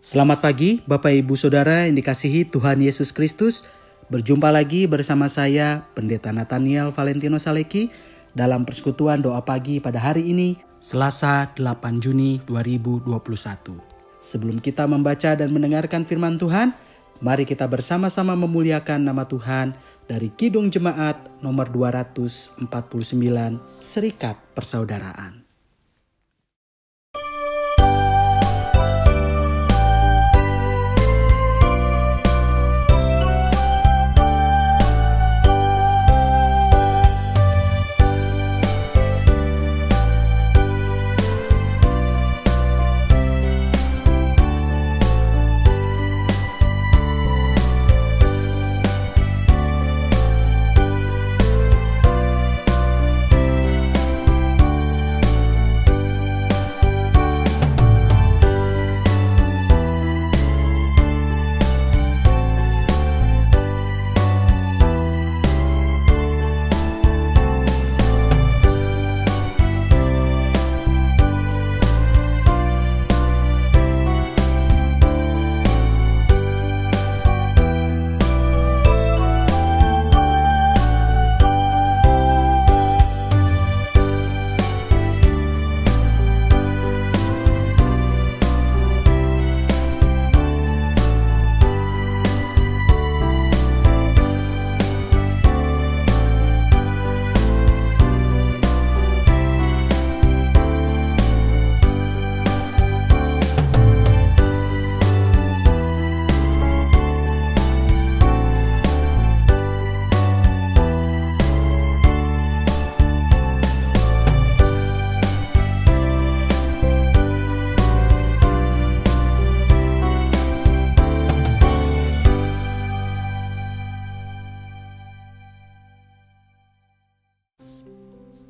Selamat pagi Bapak Ibu Saudara yang dikasihi Tuhan Yesus Kristus. Berjumpa lagi bersama saya Pendeta Nathaniel Valentino Saleki dalam persekutuan doa pagi pada hari ini Selasa 8 Juni 2021. Sebelum kita membaca dan mendengarkan firman Tuhan, mari kita bersama-sama memuliakan nama Tuhan dari Kidung Jemaat nomor 249 Serikat Persaudaraan.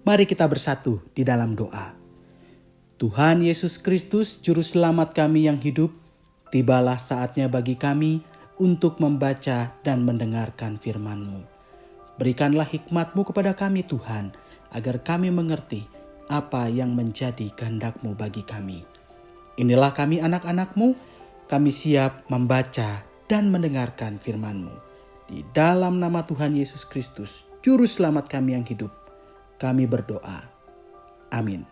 Mari kita bersatu di dalam doa. Tuhan Yesus Kristus, Juru Selamat kami yang hidup, tibalah saatnya bagi kami untuk membaca dan mendengarkan firman-Mu. Berikanlah hikmat-Mu kepada kami Tuhan, agar kami mengerti apa yang menjadi kehendak-Mu bagi kami. Inilah kami anak-anak-Mu, kami siap membaca dan mendengarkan firman-Mu. Di dalam nama Tuhan Yesus Kristus, Juru Selamat kami yang hidup, kami berdoa. Amin.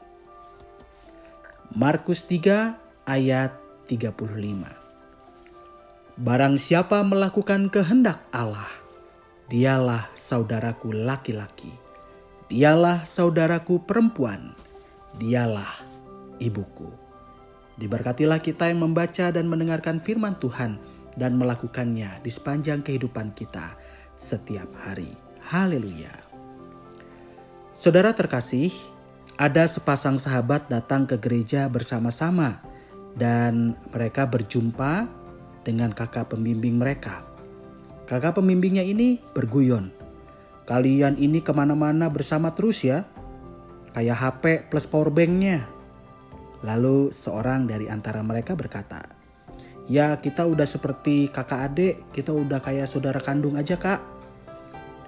Markus 3 ayat 35. Barang siapa melakukan kehendak Allah, dialah saudaraku laki-laki, dialah saudaraku perempuan, dialah ibuku. Diberkatilah kita yang membaca dan mendengarkan firman Tuhan dan melakukannya di sepanjang kehidupan kita setiap hari. Haleluya. Saudara terkasih, ada sepasang sahabat datang ke gereja bersama-sama dan mereka berjumpa dengan kakak pembimbing mereka. Kakak pembimbingnya ini berguyon. Kalian ini kemana-mana bersama terus ya, kayak HP plus powerbanknya. Lalu seorang dari antara mereka berkata, ya kita udah seperti kakak adik, kita udah kayak saudara kandung aja kak.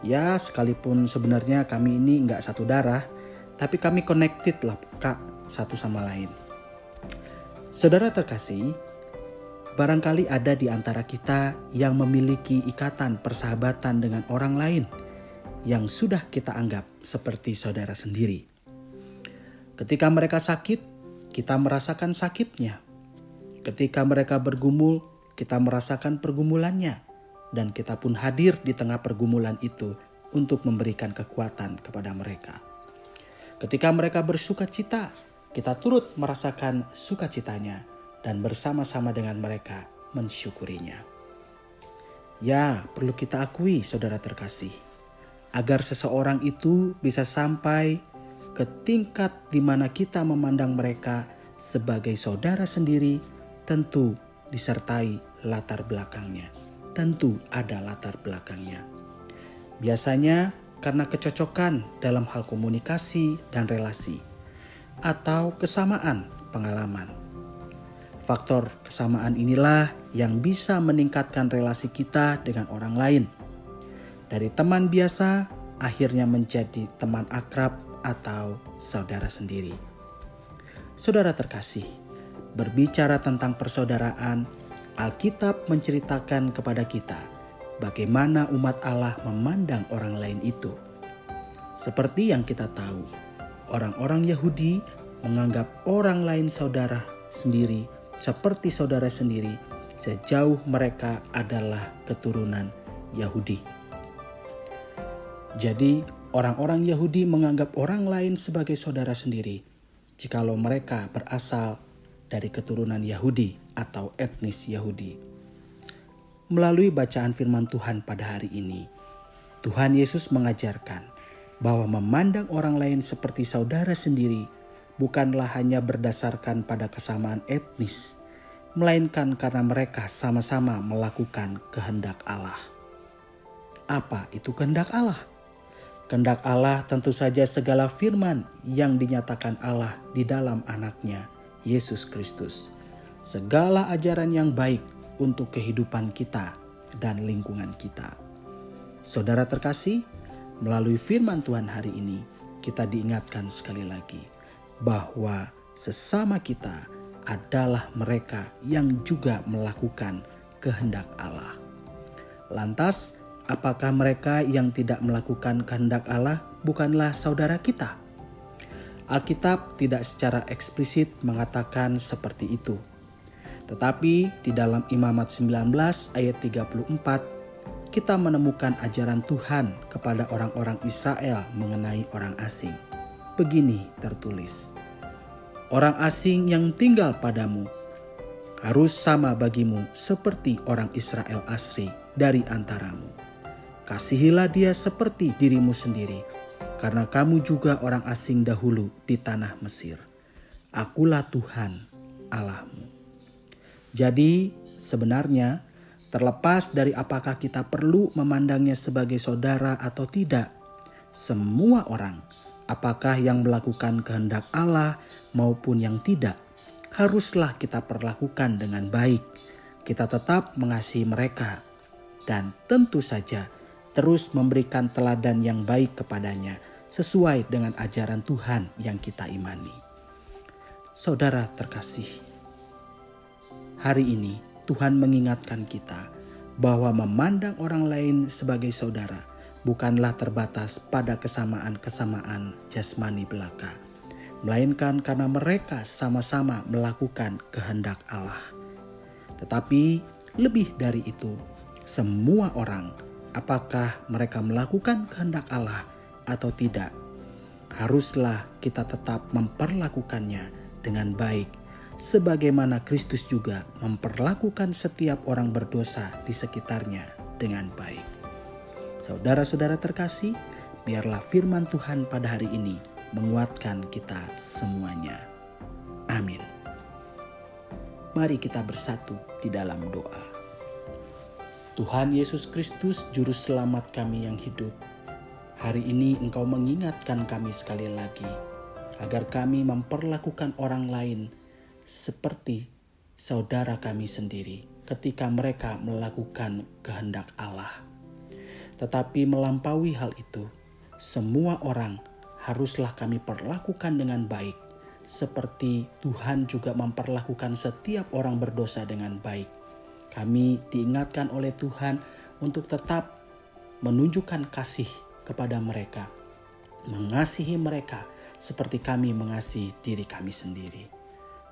Ya sekalipun sebenarnya kami ini gak satu darah, tapi kami connected lah kak satu sama lain. Saudara terkasih, barangkali ada di antara kita yang memiliki ikatan persahabatan dengan orang lain yang sudah kita anggap seperti saudara sendiri. Ketika mereka sakit, kita merasakan sakitnya. Ketika mereka bergumul, kita merasakan pergumulannya. Dan kita pun hadir di tengah pergumulan itu untuk memberikan kekuatan kepada mereka. Ketika mereka bersuka cita, kita turut merasakan sukacitanya dan bersama-sama dengan mereka mensyukurinya. Ya, perlu kita akui saudara terkasih, agar seseorang itu bisa sampai ke tingkat di mana kita memandang mereka sebagai saudara sendiri, tentu disertai latar belakangnya. Tentu ada latar belakangnya. Biasanya karena kecocokan dalam hal komunikasi dan relasi, atau kesamaan pengalaman. Faktor kesamaan inilah yang bisa meningkatkan relasi kita dengan orang lain. Dari teman biasa, akhirnya menjadi teman akrab atau saudara sendiri. Saudara terkasih, berbicara tentang persaudaraan Alkitab menceritakan kepada kita bagaimana umat Allah memandang orang lain itu. Seperti yang kita tahu, orang-orang Yahudi menganggap orang lain saudara sendiri seperti saudara sendiri sejauh mereka adalah keturunan Yahudi. Jadi, orang-orang Yahudi menganggap orang lain sebagai saudara sendiri jikalau mereka berasal dari keturunan Yahudi atau etnis Yahudi. Melalui bacaan firman Tuhan pada hari ini, Tuhan Yesus mengajarkan bahwa memandang orang lain seperti saudara sendiri bukanlah hanya berdasarkan pada kesamaan etnis, melainkan karena mereka sama-sama melakukan kehendak Allah. Apa itu kehendak Allah? Kehendak Allah tentu saja segala firman yang dinyatakan Allah di dalam anaknya, Yesus Kristus. Segala ajaran yang baik untuk kehidupan kita dan lingkungan kita. Saudara terkasih, melalui firman Tuhan hari ini, kita diingatkan sekali lagi bahwa sesama kita adalah mereka yang juga melakukan kehendak Allah. Lantas, apakah mereka yang tidak melakukan kehendak Allah bukanlah saudara kita? Alkitab tidak secara eksplisit mengatakan seperti itu. Tetapi di dalam Imamat 19 ayat 34, kita menemukan ajaran Tuhan kepada orang-orang Israel mengenai orang asing. Begini tertulis, "Orang asing yang tinggal padamu harus sama bagimu seperti orang Israel asli dari antaramu. Kasihilah dia seperti dirimu sendiri, karena kamu juga orang asing dahulu di tanah Mesir. Akulah Tuhan Allahmu." Jadi sebenarnya terlepas dari apakah kita perlu memandangnya sebagai saudara atau tidak, semua orang, apakah yang melakukan kehendak Allah maupun yang tidak, haruslah kita perlakukan dengan baik. Kita tetap mengasihi mereka dan tentu saja terus memberikan teladan yang baik kepadanya sesuai dengan ajaran Tuhan yang kita imani. Saudara terkasih, hari ini Tuhan mengingatkan kita bahwa memandang orang lain sebagai saudara bukanlah terbatas pada kesamaan-kesamaan jasmani belaka, melainkan karena mereka sama-sama melakukan kehendak Allah. Tetapi lebih dari itu, semua orang, apakah mereka melakukan kehendak Allah atau tidak, haruslah kita tetap memperlakukannya dengan baik, sebagaimana Kristus juga memperlakukan setiap orang berdosa di sekitarnya dengan baik. Saudara-saudara terkasih, biarlah firman Tuhan pada hari ini menguatkan kita semuanya. Amin. Mari kita bersatu di dalam doa. Tuhan Yesus Kristus, Juru Selamat kami yang hidup, hari ini Engkau mengingatkan kami sekali lagi agar kami memperlakukan orang lain seperti saudara kami sendiri ketika mereka melakukan kehendak Allah. Tetapi melampaui hal itu, semua orang haruslah kami perlakukan dengan baik, seperti Tuhan juga memperlakukan setiap orang berdosa dengan baik. Kami diingatkan oleh Tuhan untuk tetap menunjukkan kasih kepada mereka, mengasihi mereka seperti kami mengasihi diri kami sendiri.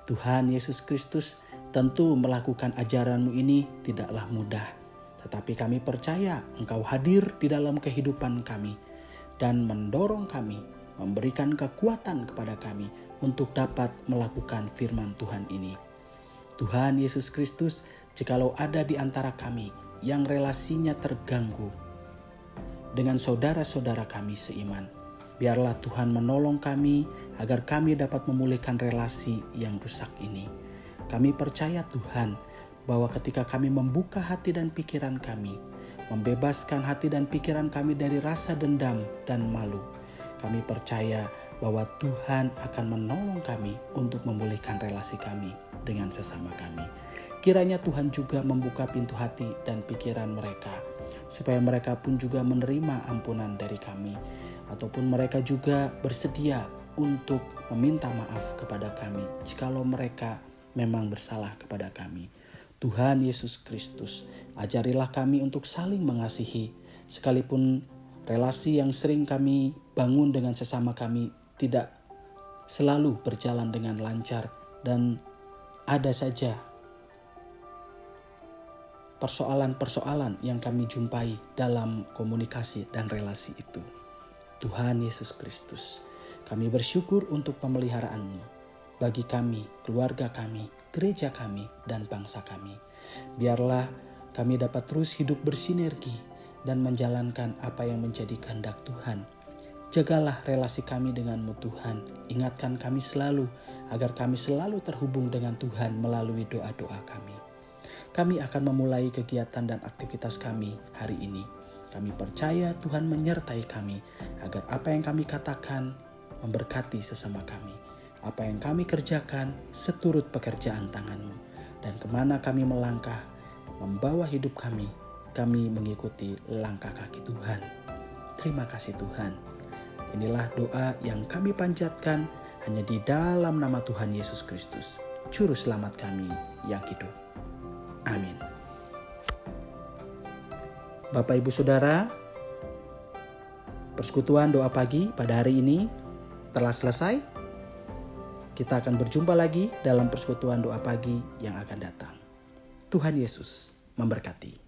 Tuhan Yesus Kristus, tentu melakukan ajaran-Mu ini tidaklah mudah, tetapi kami percaya Engkau hadir di dalam kehidupan kami dan mendorong kami, memberikan kekuatan kepada kami untuk dapat melakukan firman Tuhan ini. Tuhan Yesus Kristus, jikalau ada di antara kami yang relasinya terganggu dengan saudara-saudara kami seiman, biarlah Tuhan menolong kami agar kami dapat memulihkan relasi yang rusak ini. Kami percaya Tuhan bahwa ketika kami membuka hati dan pikiran kami, membebaskan hati dan pikiran kami dari rasa dendam dan malu, kami percaya bahwa Tuhan akan menolong kami untuk memulihkan relasi kami dengan sesama kami. Kiranya Tuhan juga membuka pintu hati dan pikiran mereka, supaya mereka pun juga menerima ampunan dari kami, ataupun mereka juga bersedia untuk meminta maaf kepada kami jikalau mereka memang bersalah kepada kami. Tuhan Yesus Kristus, ajarilah kami untuk saling mengasihi, sekalipun relasi yang sering kami bangun dengan sesama kami tidak selalu berjalan dengan lancar dan ada saja persoalan-persoalan yang kami jumpai dalam komunikasi dan relasi itu. Tuhan Yesus Kristus, kami bersyukur untuk pemeliharaan-Mu bagi kami, keluarga kami, gereja kami, dan bangsa kami. Biarlah kami dapat terus hidup bersinergi dan menjalankan apa yang menjadi kehendak Tuhan. Jagalah relasi kami dengan-Mu Tuhan. Ingatkan kami selalu agar kami selalu terhubung dengan Tuhan melalui doa-doa kami. Kami akan memulai kegiatan dan aktivitas kami hari ini. Kami percaya Tuhan menyertai kami agar apa yang kami katakan memberkati sesama kami. Apa yang kami kerjakan seturut pekerjaan tangan-Mu. Dan kemana kami melangkah, membawa hidup kami mengikuti langkah kaki Tuhan. Terima kasih Tuhan. Inilah doa yang kami panjatkan hanya di dalam nama Tuhan Yesus Kristus, Juru Selamat kami yang hidup. Amin. Bapak Ibu Saudara, persekutuan doa pagi pada hari ini telah selesai. Kita akan berjumpa lagi dalam persekutuan doa pagi yang akan datang. Tuhan Yesus memberkati.